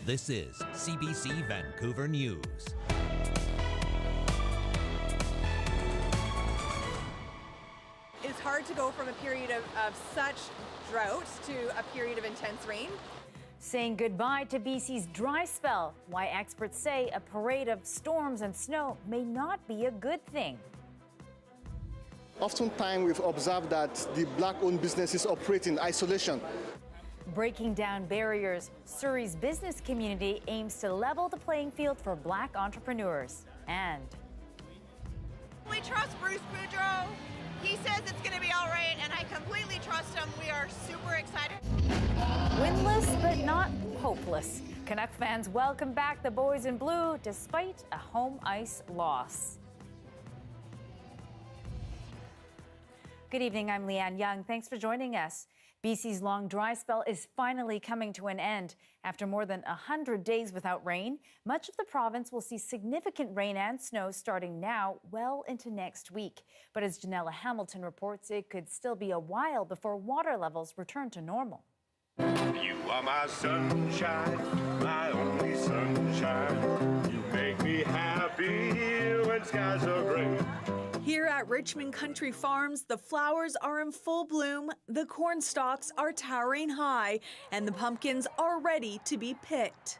This is CBC Vancouver News. It's hard to go from a period of such drought to a period of intense rain. Saying goodbye to BC's dry spell. Why experts say a parade of storms and snow may not be a good thing. Oftentimes we've observed that the black-owned businesses operate in isolation. Breaking down barriers, Surrey's business community aims to level the playing field for black entrepreneurs. And We trust Bruce Boudreau. He says it's going to be all right, and I completely trust him. We are super excited. winless but not hopeless. Canuck fans welcome back the boys in blue despite a home ice loss. Good evening, I'm Lien Yeung. Thanks for joining us. BC's long dry spell is finally coming to an end. After more than 100 days without rain, much of the province will see significant rain and snow starting now well into next week. But as Janella Hamilton reports, it could still be a while before water levels return to normal. You are my sunshine, my only sunshine. You make me happy when skies are gray. Here at Richmond Country Farms, the flowers are in full bloom, the corn stalks are towering high, and the pumpkins are ready to be picked.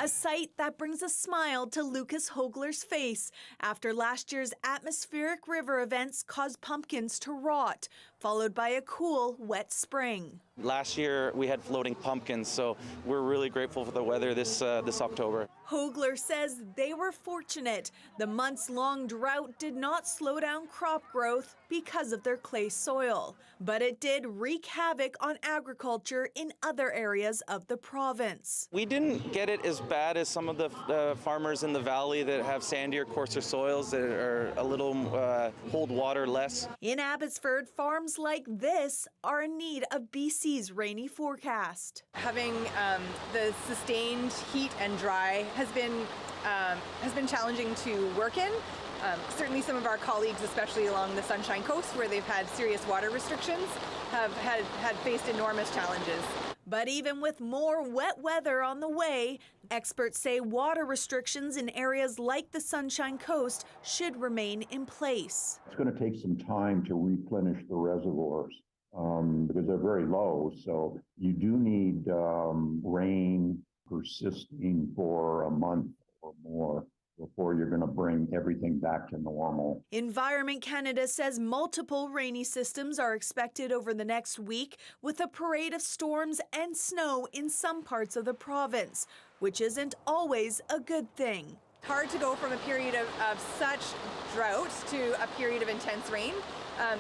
A sight that brings a smile to Lucas Hogler's face after last year's atmospheric river events caused pumpkins to rot, followed by a cool, wet spring. Last year we had floating pumpkins, so we're really grateful for the weather this October. Hogler says they were fortunate. The months-long drought did not slow down crop growth because of their clay soil, but it did wreak havoc on agriculture in other areas of the province. We didn't get it as bad as some of the farmers in the valley that have sandier, coarser soils that are a little hold water less. In Abbotsford, farms like this are in need of BC's rainy forecast. Having the sustained heat and dry has been challenging to work in. Certainly some of our colleagues, especially along the Sunshine Coast, where they've had serious water restrictions, have had faced enormous challenges. But even with more wet weather on the way, experts say water restrictions in areas like the Sunshine Coast should remain in place. It's going to take some time to replenish the reservoirs because they're very low. So you do need rain persisting for a month or more before you're going to bring everything back to normal. Environment Canada says multiple rainy systems are expected over the next week, with a parade of storms and snow in some parts of the province, which isn't always a good thing. It's hard to go from a period of such drought to a period of intense rain.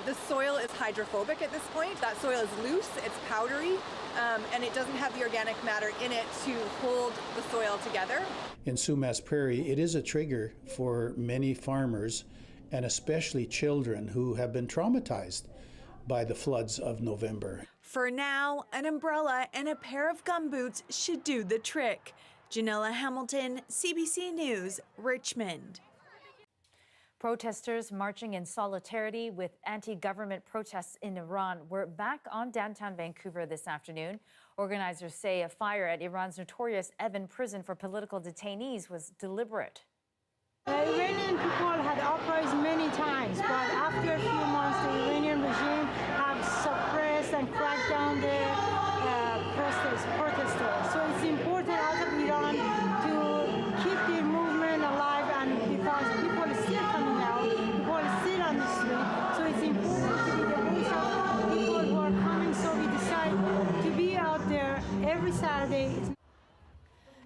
The soil is hydrophobic at this point. That soil is loose, it's powdery, and it doesn't have the organic matter in it to hold the soil together. In Sumas Prairie, it is a trigger for many farmers, and especially children who have been traumatized by the floods of November. For now, an umbrella and a pair of gumboots should do the trick. Janella Hamilton, CBC News, Richmond. Protesters marching in solidarity with anti-government protests in Iran were back on downtown Vancouver this afternoon. Organizers say a fire at Iran's notorious Evin prison for political detainees was deliberate. The Iranian people had uprised many times, but after a few months, the Iranian regime have suppressed and cracked down the protesters. So it's important out of Iran to keep the movement alive, and because people are still coming out, people are still on the street. So it's important to be the voice of people who are coming. So we decide to be out there every Saturday.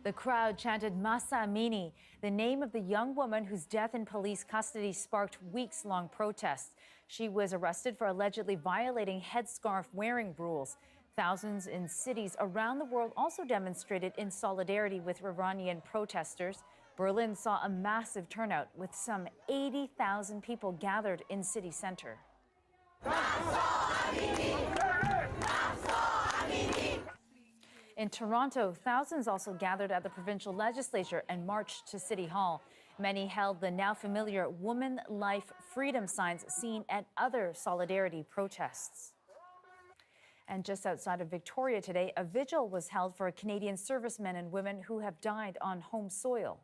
The crowd chanted Masa Amini, the name of the young woman whose death in police custody sparked weeks-long protests. She was arrested for allegedly violating headscarf wearing rules. Thousands in cities around the world also demonstrated in solidarity with Iranian protesters. Berlin saw a massive turnout with some 80,000 people gathered in city center. In Toronto, thousands also gathered at the provincial legislature and marched to City Hall. Many held the now familiar Woman, Life, Freedom signs seen at other solidarity protests. And just outside of Victoria today, a vigil was held for Canadian servicemen and women who have died on home soil.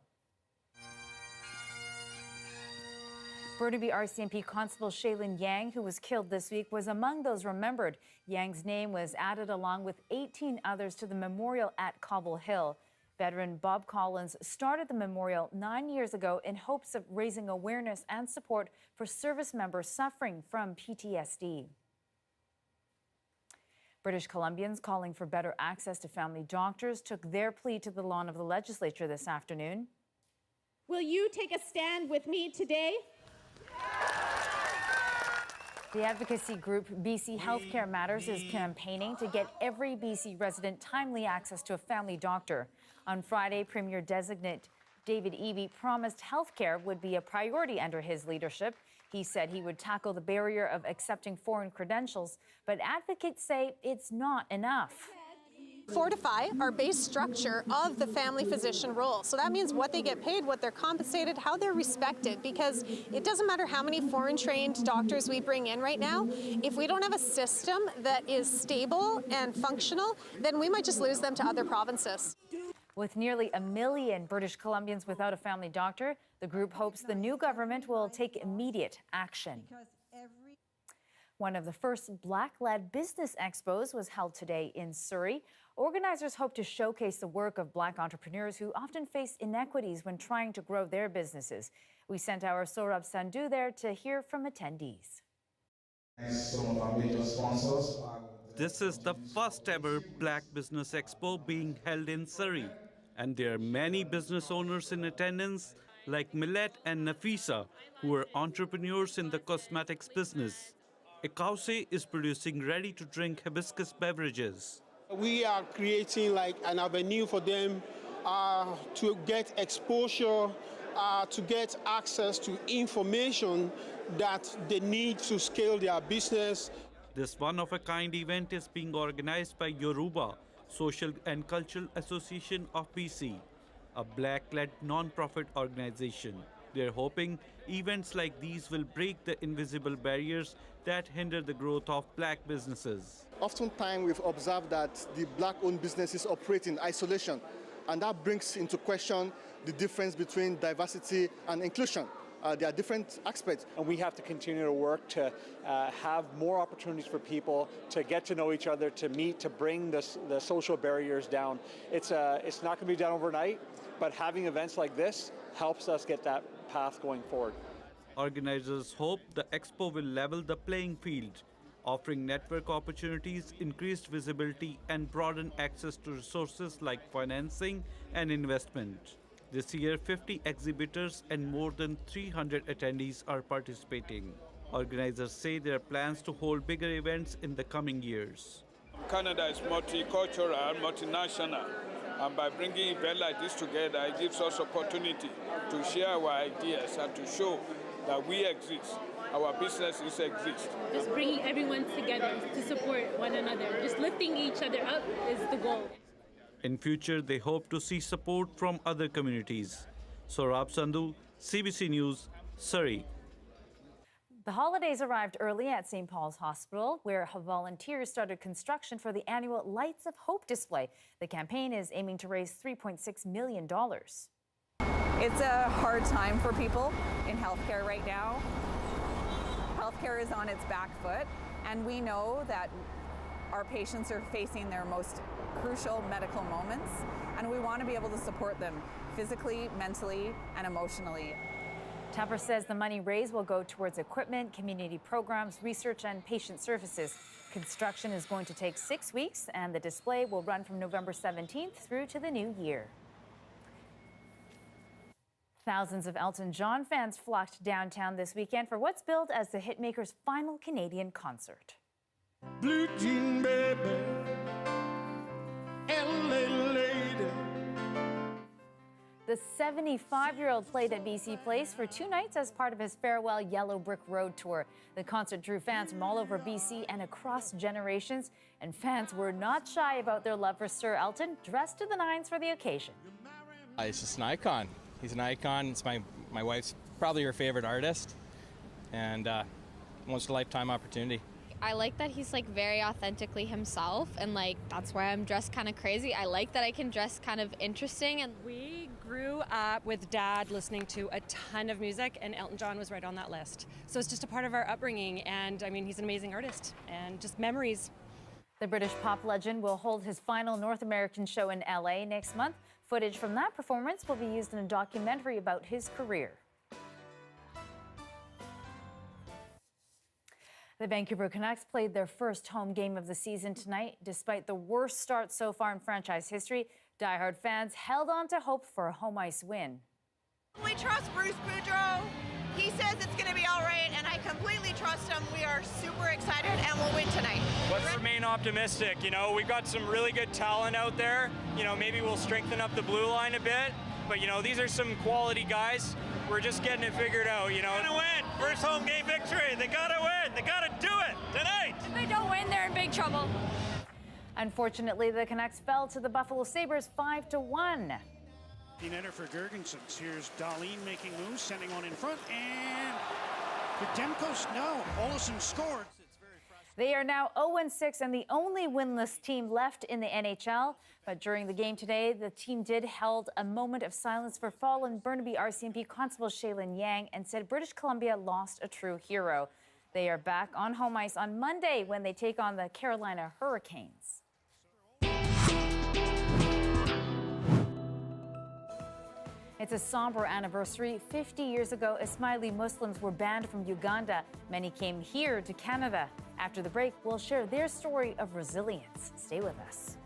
Burnaby RCMP Constable Lien Yeung, who was killed this week, was among those remembered. Yeung's name was added along with 18 others to the memorial at Cobble Hill. Veteran Bob Collins started the memorial 9 years ago in hopes of raising awareness and support for service members suffering from PTSD. British Columbians calling for better access to family doctors took their plea to the lawn of the legislature this afternoon. Will you take a stand with me today? The advocacy group BC Healthcare Matters is campaigning to get every BC resident timely access to a family doctor. On Friday, Premier-designate David Eby promised healthcare would be a priority under his leadership. He said he would tackle the barrier of accepting foreign credentials, but advocates say it's not enough. Fortify our base structure of the family physician role. So that means what they get paid, what they're compensated, how they're respected, because it doesn't matter how many foreign trained doctors we bring in right now. If we don't have a system that is stable and functional, then we might just lose them to other provinces. With nearly 1 million British Columbians without a family doctor, the group hopes the new government will take immediate action. One of the first Black-led business expos was held today in Surrey. Organizers hope to showcase the work of Black entrepreneurs who often face inequities when trying to grow their businesses. We sent our Saurabh Sandhu there to hear from attendees. Some of our major sponsors. This is the first ever Black Business Expo being held in Surrey. And there are many business owners in attendance, like Millet and Nafisa, who are entrepreneurs in the cosmetics business. Ekause is producing ready-to-drink hibiscus beverages. We are creating like an avenue for them to get exposure, to get access to information that they need to scale their business. This one-of-a-kind event is being organized by Yoruba Social and Cultural Association of BC, a Black-led non-profit organization. They're hoping events like these will break the invisible barriers that hinder the growth of Black businesses. Oftentimes we've observed that the Black-owned businesses operate in isolation, and that brings into question the difference between diversity and inclusion. There are different aspects. And we have to continue to work to have more opportunities for people to get to know each other, to meet, to bring the social barriers down. It's not going to be done overnight, but having events like this helps us get that path going forward. Organizers hope the expo will level the playing field, offering network opportunities, increased visibility, and broaden access to resources like financing and investment. This year, 50 exhibitors and more than 300 attendees are participating. Organizers say there are plans to hold bigger events in the coming years. Canada is multicultural, multinational, and by bringing events like this together, it gives us opportunity to share our ideas and to show that we exist, our businesses exist. Just bringing everyone together to support one another, just lifting each other up is the goal. In future, they hope to see support from other communities. Saurabh Sandhu, CBC News, Surrey. The holidays arrived early at St. Paul's Hospital, where volunteers started construction for the annual Lights of Hope display. The campaign is aiming to raise $3.6 million. It's a hard time for people in healthcare right now. Healthcare is on its back foot, and we know that our patients are facing their most crucial medical moments, and we want to be able to support them physically, mentally, and emotionally. Tupper says the money raised will go towards equipment, community programs, research, and patient services. Construction is going to take 6 weeks, and the display will run from November 17th through to the new year. Thousands of Elton John fans flocked downtown this weekend for what's billed as the hitmaker's final Canadian concert. Blue jean baby, LA lady. The 75-year-old played at BC Place for 2 nights as part of his farewell Yellow Brick Road tour. The concert drew fans from all over BC and across generations, and fans were not shy about their love for Sir Elton, dressed to the nines for the occasion. He's just an icon. He's an icon. It's my wife's probably her favorite artist, and once in a lifetime opportunity. I like that he's like very authentically himself, and like that's why I'm dressed kind of crazy. I like that I can dress kind of interesting. And we grew up with Dad listening to a ton of music, and Elton John was right on that list. So it's just a part of our upbringing, and I mean, he's an amazing artist and just memories. The British pop legend will hold his final North American show in LA next month. Footage from that performance will be used in a documentary about his career. The Vancouver Canucks played their first home game of the season tonight. Despite the worst start so far in franchise history, diehard fans held on to hope for a home ice win. We trust Bruce Boudreau. He says it's going to be all right, and I completely trust him. We are super excited, and we'll win tonight. Let's remain optimistic. You know, we've got some really good talent out there. You know, maybe we'll strengthen up the blue line a bit. But, you know, these are some quality guys. We're just getting it figured out, you know. They're gonna win. First home game victory. They gotta win. They gotta do it tonight. If they don't win, they're in big trouble. Unfortunately, the Canucks fell to the Buffalo Sabres 5-1. Netter for Gergensons. Here's Dahlin making moves, sending one in front, and Demko's no. Olsen scored. They are now 0-6 and the only winless team left in the NHL. But during the game today, the team did held a moment of silence for fallen Burnaby RCMP Constable Lien Yeung and said British Columbia lost a true hero. They are back on home ice on Monday when they take on the Carolina Hurricanes. It's a somber anniversary. 50 years ago, Ismaili Muslims were banned from Uganda. Many came here to Canada. After the break, we'll share their story of resilience. Stay with us.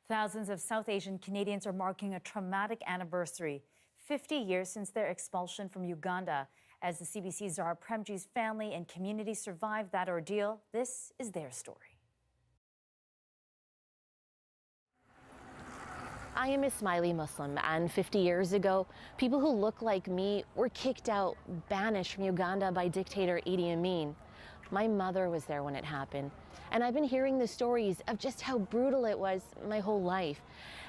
Thousands of South Asian Canadians are marking a traumatic anniversary, 50 years since their expulsion from Uganda. As the CBC Zara Premji's family and community survived that ordeal, this is their story. I am a Ismaili Muslim, and 50 years ago, people who look like me were kicked out, banished from Uganda by dictator Idi Amin. My mother was there when it happened, and I've been hearing the stories of just how brutal it was my whole life.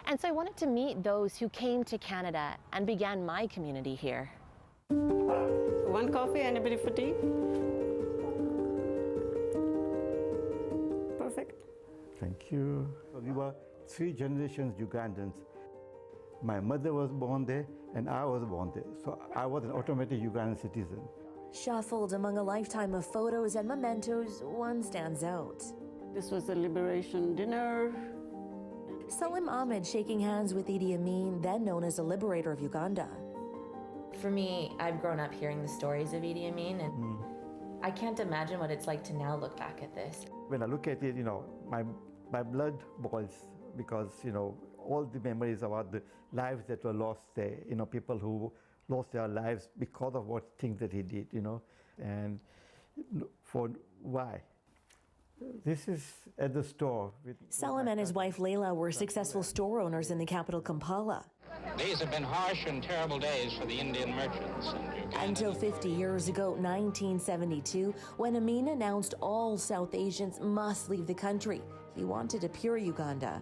And so I wanted to meet those who came to Canada and began my community here. One coffee, anybody for tea? Perfect. Thank you. We were 3 generations Ugandans. My mother was born there and I was born there. So I was an automatic Ugandan citizen. Shuffled among a lifetime of photos and mementos, one stands out. This was a liberation dinner. Salim Ahmed shaking hands with Idi Amin, then known as the liberator of Uganda. For me, I've grown up hearing the stories of Idi Amin, and I can't imagine what it's like to now look back at this. When I look at it, my blood boils because, all the memories about the lives that were lost there, people who lost their lives because of what things that he did, and for why. This is at the store. Salim and his wife Layla were successful store owners in the capital Kampala. These have been harsh and terrible days for the Indian merchants. Until 50 years ago, 1972, when Amin announced all South Asians must leave the country. He wanted a pure Uganda.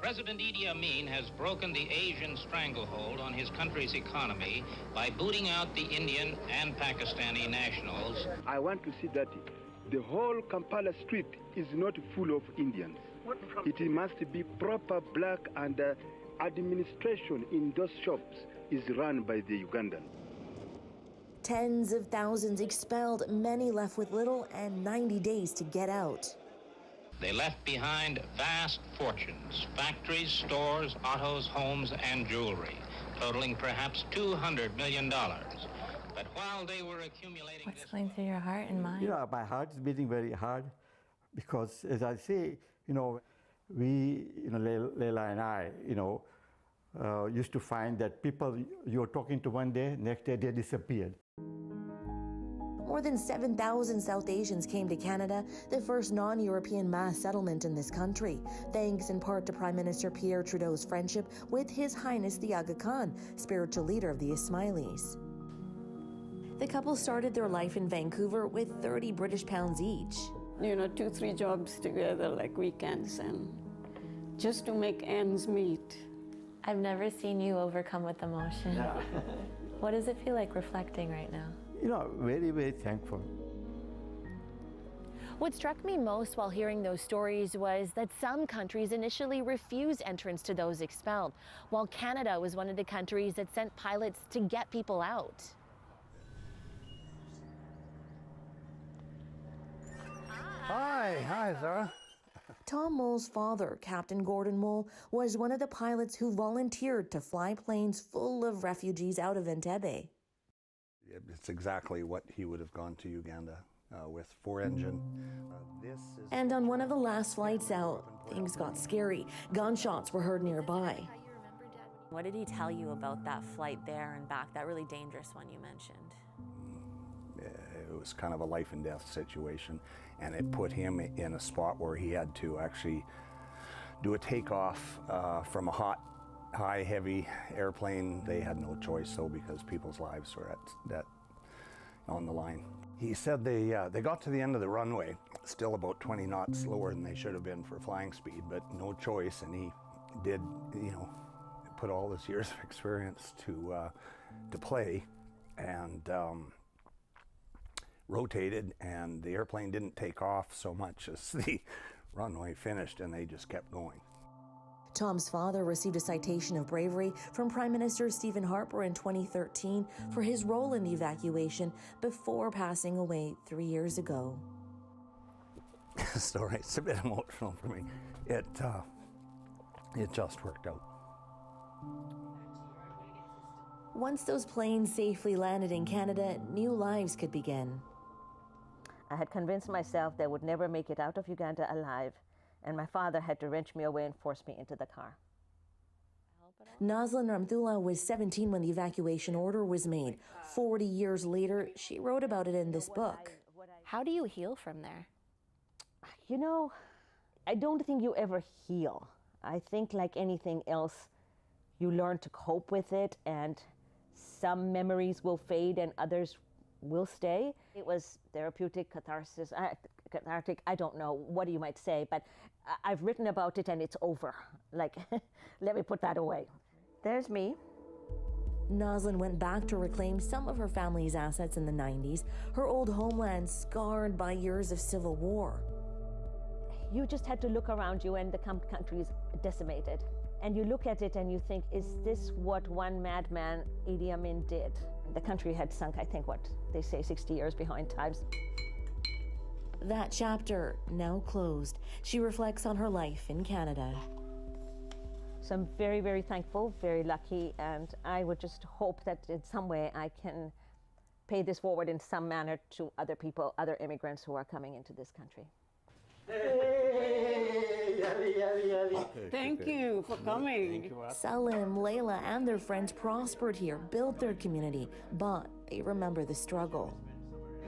President Idi Amin has broken the Asian stranglehold on his country's economy by booting out the Indian and Pakistani nationals. I want to see that the whole Kampala street is not full of Indians. It must be proper black, and administration in those shops is run by the Ugandan. Tens of thousands expelled, many left with little and 90 days to get out. They left behind vast fortunes, factories, stores, autos, homes, and jewelry, totaling perhaps $200 million. But while they were accumulating... What's going through your heart and mind? My heart is beating very hard because, as I say, we, Layla and I, used to find that people you're talking to one day, next day they disappeared. More than 7,000 South Asians came to Canada, the first non-European mass settlement in this country, thanks in part to Prime Minister Pierre Trudeau's friendship with His Highness the Aga Khan, spiritual leader of the Ismailis. The couple started their life in Vancouver with 30 British pounds each. 2-3 jobs together like weekends, and just to make ends meet. I've never seen you overcome with emotion. Yeah. What does it feel like reflecting right now? Very, very thankful. What struck me most while hearing those stories was that some countries initially refused entrance to those expelled, while Canada was one of the countries that sent pilots to get people out. Hi, Zara. Tom Mole's father, Captain Gordon Mole, was one of the pilots who volunteered to fly planes full of refugees out of Entebbe. It's exactly what he would have gone to Uganda with 4-engine. And on one of the last flights out, things got scary. Gunshots were heard nearby. What did he tell you about that flight there and back, that really dangerous one you mentioned? It was kind of a life and death situation, and it put him in a spot where he had to actually do a takeoff from a high, heavy airplane. They had no choice, though, because people's lives were on the line. He said they got to the end of the runway, still about 20 knots slower than they should have been for flying speed, but no choice, and he did, put all his years of experience to play, and rotated, and the airplane didn't take off so much as the runway finished, and they just kept going. Tom's father received a citation of bravery from Prime Minister Stephen Harper in 2013 for his role in the evacuation before passing away 3 years ago. Sorry, it's a bit emotional for me. It just worked out. Once those planes safely landed in Canada, new lives could begin. I had convinced myself they would never make it out of Uganda alive, And my father had to wrench me away and force me into the car. Nazlan Ramthula was 17 when the evacuation order was made. 40 years later, she wrote about it in this book. How do you heal from there? You know, I don't think you ever heal. I think like anything else, you learn to cope with it, and some memories will fade and others will stay. It was therapeutic, catharsis, cathartic, I don't know what you might say, but I've written about it and it's over. Like, let me put that away. There's me. Nazlan went back to reclaim some of her family's assets in the 90s, her old homeland scarred by years of civil war. You just had to look around you and the country is decimated. And you look at it and you think, is this what one madman, Idi Amin, did? The country had sunk, I think, what they say, 60 years behind times. That chapter now closed. She reflects on her life in Canada. So I'm very, very thankful, very lucky, and I would just hope that in some way I can pay this forward in some manner to other people, other immigrants who are coming into this country. Thank you for coming. Salim, Layla, and their friends prospered here, built their community, but they remember the struggle.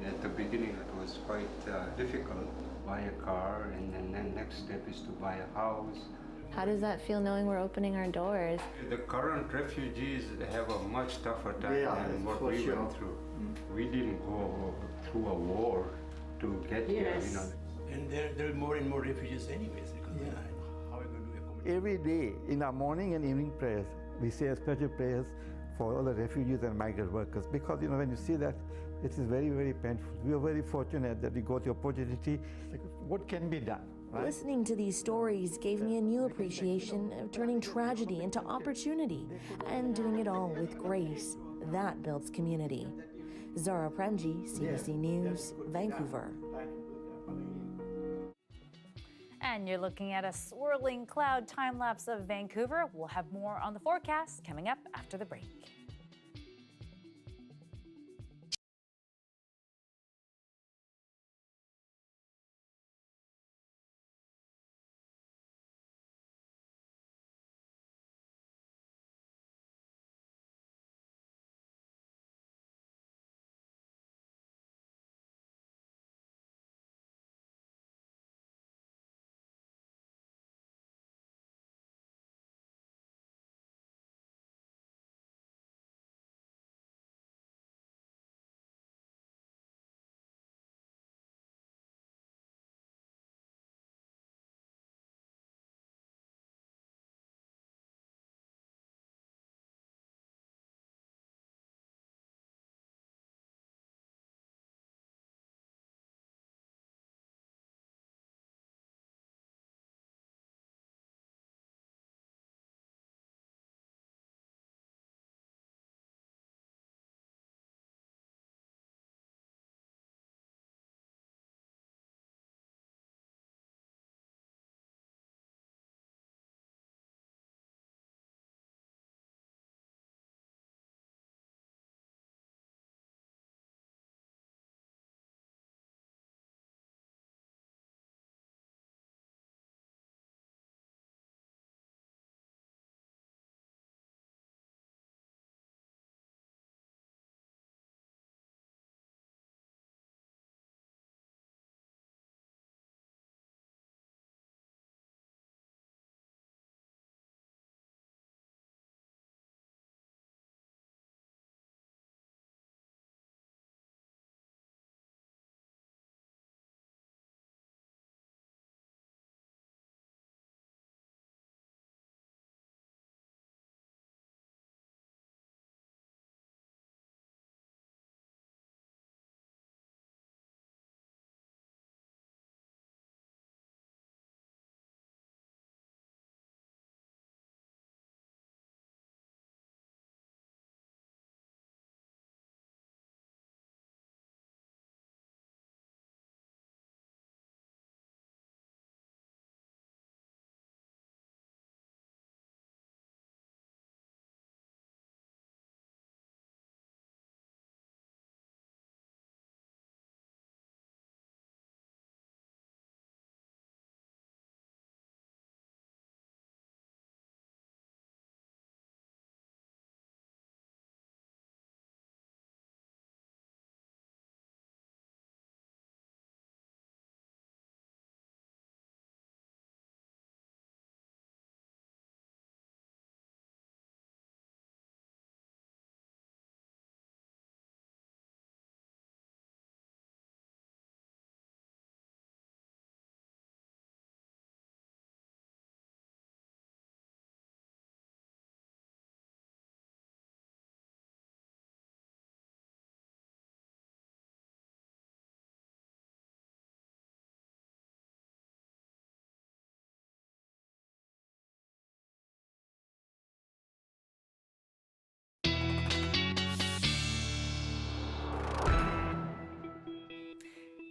At the beginning, it was quite difficult. Buy a car, and then the next step is to buy a house. How does that feel knowing we're opening our doors? The current refugees have a much tougher time than what we went through. We didn't go through a war to get here, you know. And there are more and more refugees anyways, because how are we going to do accommodate? Every day in our morning and evening prayers, we say special prayers for all the refugees and migrant workers, because you know, when you see that, it is very, very painful. We are very fortunate that we got the opportunity. Like, what can be done? Right? Listening to these stories gave me a new appreciation of turning tragedy into opportunity and doing it all with grace. That builds community. Zara Prenji, CBC News, Vancouver. And you're looking at a swirling cloud time-lapse of Vancouver. We'll have more on the forecast coming up after the break.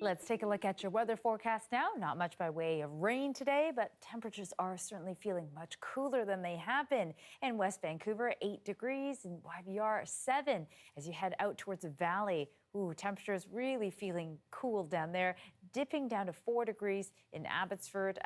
Let's take a look at your weather forecast now. Not much by way of rain today, but temperatures are certainly feeling much cooler than they have been. In West Vancouver, 8 degrees, in YVR, 7. As you head out towards the valley, temperatures really feeling cool down there, dipping down to 4 degrees in Abbotsford.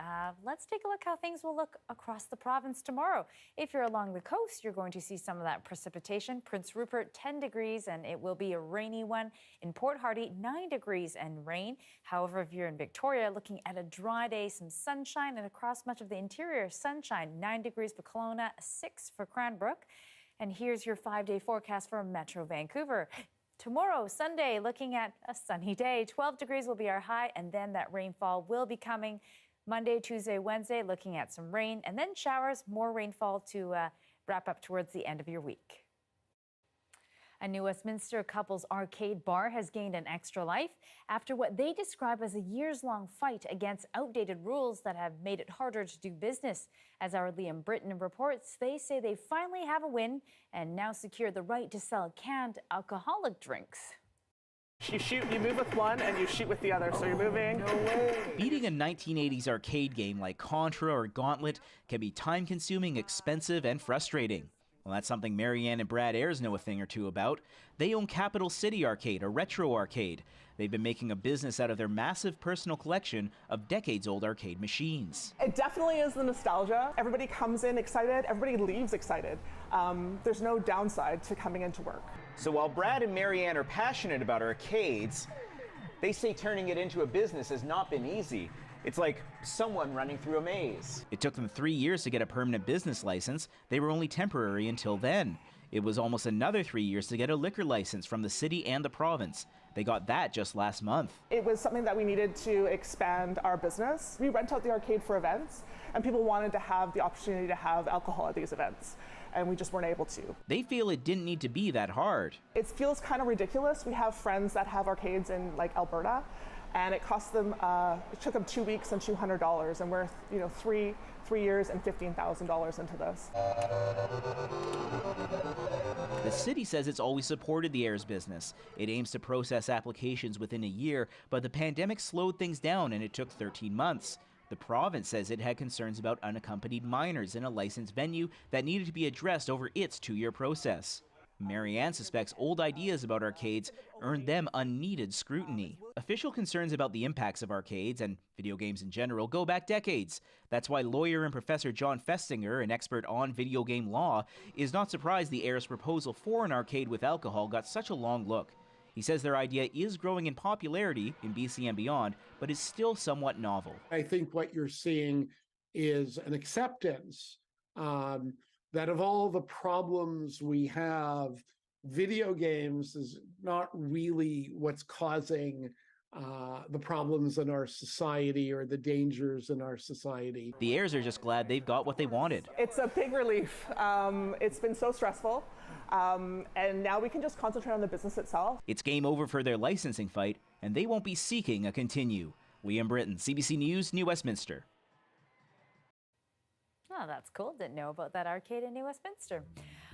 Let's take a look how things will look across the province tomorrow. If you're along the coast, you're going to see some of that precipitation. Prince Rupert, 10 degrees, and it will be a rainy one. In Port Hardy, 9 degrees and rain. However, if you're in Victoria, looking at a dry day, some sunshine, and across much of the interior, sunshine, 9 degrees for Kelowna, 6 for Cranbrook. And here's your 5-day forecast for Metro Vancouver. Tomorrow, Sunday, looking at a sunny day. 12 degrees will be our high, and then that rainfall will be coming. Monday, Tuesday, Wednesday, looking at some rain, and then showers, more rainfall to wrap up towards the end of your week. A New Westminster couple's arcade bar has gained an extra life after what they describe as a years-long fight against outdated rules that have made it harder to do business. As our Liam Britton reports, they say they finally have a win and now secure the right to sell canned alcoholic drinks. You move with one and you shoot with the other, so you're moving. No way. Beating a 1980s arcade game like Contra or Gauntlet can be time-consuming, expensive, and frustrating. Well, that's something Marianne and Brad Ayres know a thing or two about. They own Capital City Arcade, a retro arcade. They've been making a business out of their massive personal collection of decades-old arcade machines. It definitely is the nostalgia. Everybody comes in excited, everybody leaves excited. There's no downside to coming into work. So while Brad and Marianne are passionate about arcades, they say turning it into a business has not been easy. It's like someone running through a maze. It took them 3 years to get a permanent business license. They were only temporary until then. It was almost another 3 years to get a liquor license from the city and the province. They got that just last month. It was something that we needed to expand our business. We rent out the arcade for events, and people wanted to have the opportunity to have alcohol at these events, and we just weren't able to. They feel it didn't need to be that hard. It feels kind of ridiculous. We have friends that have arcades in like Alberta, and it cost them, it took them 2 weeks and $200, and we're 3 years and $15,000 into this. The city says it's always supported the Ayres business. It aims to process applications within a year, but the pandemic slowed things down and it took 13 months. The province says it had concerns about unaccompanied minors in a licensed venue that needed to be addressed over its 2-year process. Marianne suspects old ideas about arcades earned them unneeded scrutiny. Official concerns about the impacts of arcades and video games in general go back decades. That's why lawyer and Professor John Festinger, an expert on video game law, is not surprised the Ayres proposal for an arcade with alcohol got such a long look. He says their idea is growing in popularity in BC and beyond, but is still somewhat novel. I think what you're seeing is an acceptance that of all the problems we have, video games is not really what's causing the problems in our society or the dangers in our society. The Ayres are just glad they've got what they wanted. It's a big relief. It's been so stressful, and now we can just concentrate on the business itself. It's game over for their licensing fight, and they won't be seeking a continue. Liam Britton, CBC News, New Westminster. Oh, that's cool. Didn't know about that arcade in New Westminster.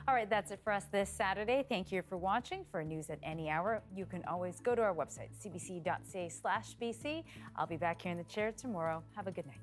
All right, that's it for us this Saturday. Thank you for watching. For news at any hour, you can always go to our website, cbc.ca/BC. I'll be back here in the chair tomorrow. Have a good night.